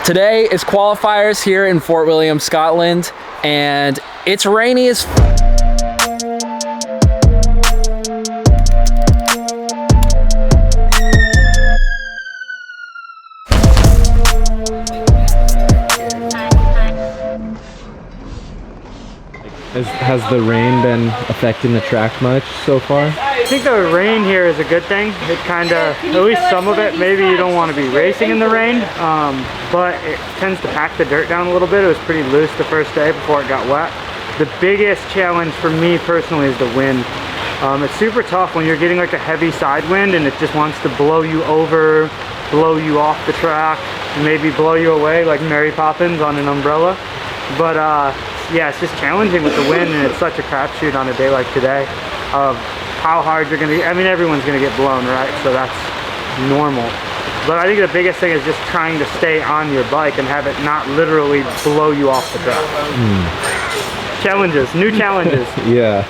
Today is qualifiers here in Fort William, Scotland, and it's rainy as Has the rain been affecting the track much so far? I think the rain here is a good thing. It kind of, at least some of it, maybe you don't want to be racing in the rain, but it tends to pack the dirt down a little bit. It was pretty loose the first day before it got wet. The biggest challenge for me personally is the wind. It's super tough when you're getting like a heavy side wind and it just wants to blow you over, blow you off the track, and maybe blow you away like Mary Poppins on an umbrella. But yeah, it's just challenging with the wind, and it's such a crapshoot on a day like today of how hard you're gonna get. I mean, everyone's gonna get blown, right? So that's normal. But I think the biggest thing is just trying to stay on your bike and have it not literally blow you off the track. Challenges, new challenges. Yeah.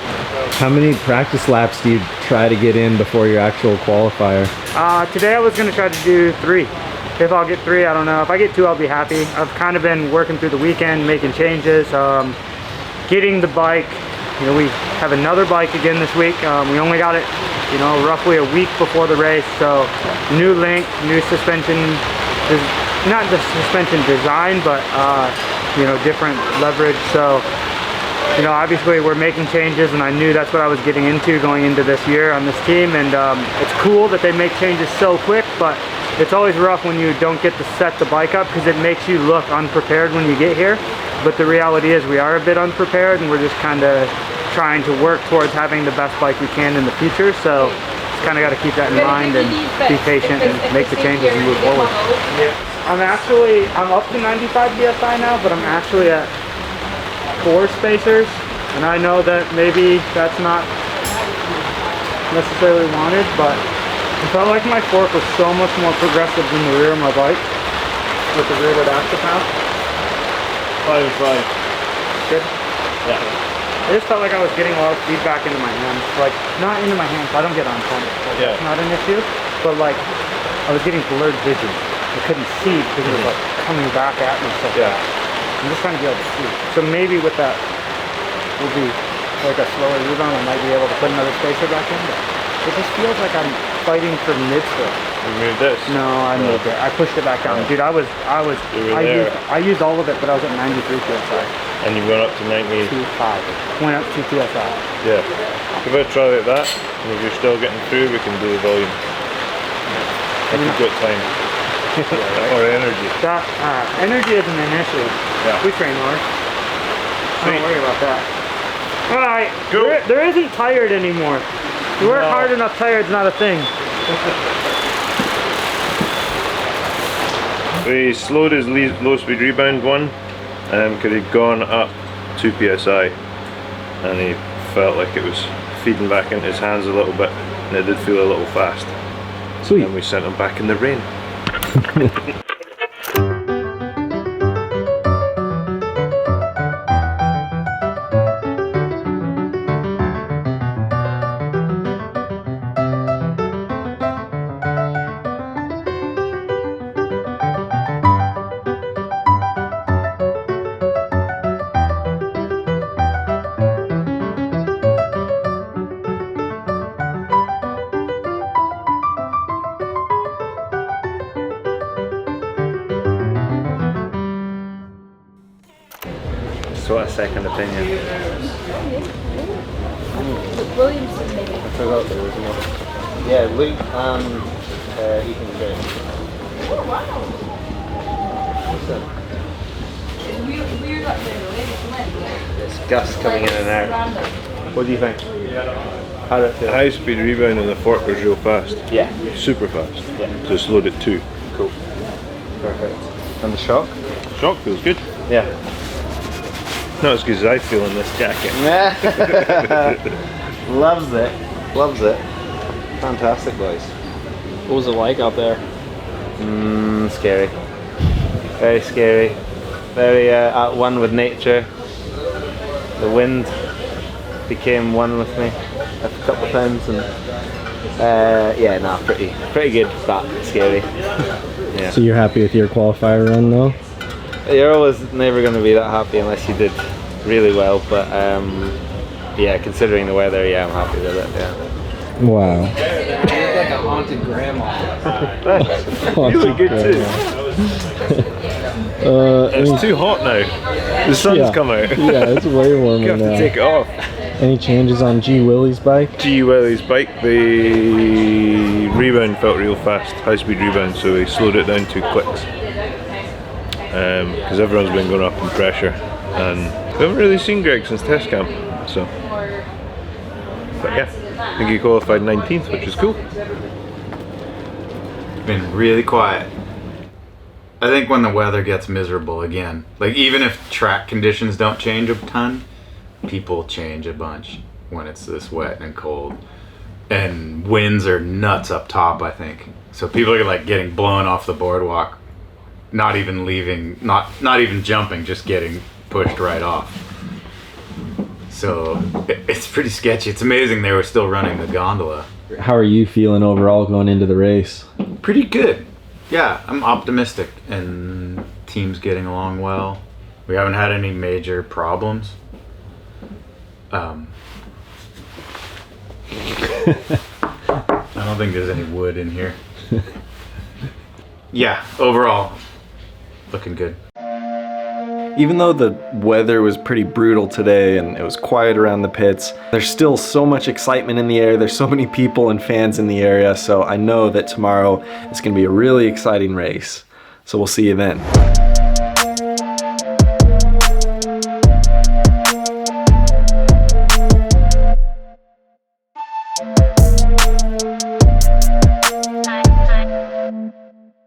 How many practice laps do you try to get in before your actual qualifier? Today I was gonna try to do 3. If I'll get 3, I don't know. If I get 2, I'll be happy. I've kind of been working through the weekend, making changes, getting the bike. You know, we have another bike again this week. We only got it, you know, roughly a week before the race. So new link, new suspension, not the suspension design, but you know, different leverage. So, you know, obviously we're making changes, and I knew that's what I was getting into going into this year on this team. And it's cool that they make changes so quick, but it's always rough when you don't get to set the bike up because it makes you look unprepared when you get here. But the reality is we are a bit unprepared, and we're just kind of trying to work towards having the best bike we can in the future. So just kind of got to keep that in mind and be patient and make the changes and move forward. I'm up to 95 PSI now, but I'm actually at 4 spacers, and I know that maybe that's not necessarily wanted, but I felt like my fork was so much more progressive than the rear of my bike with the rearward axle path. 5 and 5. Good? Yeah. I just felt like I was getting a lot of feedback into my hands. Like, not into my hands, I don't get on point. So yeah. That's not an issue. But like, I was getting blurred vision. I couldn't see because it was like coming back at me so fast. I'm just trying to be able to see. So maybe with that, will be like a slower rebound. I might be able to put another spacer back in. But it just feels like I'm fighting for mid-foot. You moved this? No, I moved it. I pushed it back down. Dude, I used all of it, but I was at 93 PSI. And you went up to 92.5. Went up 2 PSI. Yeah. Give it a try like that, and if you're still getting through, we can do the volume. If you've got time. Or energy. That, energy isn't an issue. Yeah. We train hard. Don't worry about that. Alright, Cool. There isn't tired anymore. You work hard enough, tired's not a thing. We slowed his low speed rebound one because he'd gone up 2 PSI and he felt like it was feeding back into his hands a little bit, and it did feel a little fast. Sweet. And we sent him back in the rain. Sort of second opinion. Williamson maybe. I forgot there was another. Yeah, Luke and Ethan Gray. Oh wow. What's that? It's weird up there though, isn't it? It's gusts coming in and out. Random. What do you think? How did it feel? High speed rebound in the fork was real fast. Yeah. Super fast. Yeah. So it slowed it 2. Cool. Perfect. And the shock? Shock feels good. Yeah. Not as good as I feel in this jacket. Loves it. Loves it. Fantastic, boys. What was it like out there? Scary. Very scary. Very at one with nature. The wind became one with me a couple of times, and yeah, pretty good, but scary. Yeah. So you're happy with your qualifier run though? you're always never going to be that happy unless you did really well. But yeah, considering the weather, yeah, I'm happy with it. Yeah. Wow. Like a haunted grandma. You look good too. It's too hot now. The sun's come out. Yeah, it's way warmer You have now. to take it off. Any changes on G. Willie's bike? G. Willie's bike, the rebound felt real fast, high-speed rebound, so we slowed it down 2 clicks. Because everyone's been going up in pressure, and we haven't really seen Greg since test camp. So, but yeah, I think he qualified 19th, which is cool. Been really quiet. I think when the weather gets miserable again, like even if track conditions don't change a ton, people change a bunch when it's this wet and cold. And winds are nuts up top, I think. So people are like getting blown off the boardwalk, not even leaving, not even jumping, just getting pushed right off. So it's pretty sketchy. It's amazing they were still running the gondola. How are you feeling overall going into the race? Pretty good. Yeah, I'm optimistic, and team's getting along well. We haven't had any major problems. I don't think there's any wood in here. Yeah, overall, looking good. Even though the weather was pretty brutal today and it was quiet around the pits, there's still so much excitement in the air. There's so many people and fans in the area, so I know that tomorrow is going to be a really exciting race. So we'll see you then.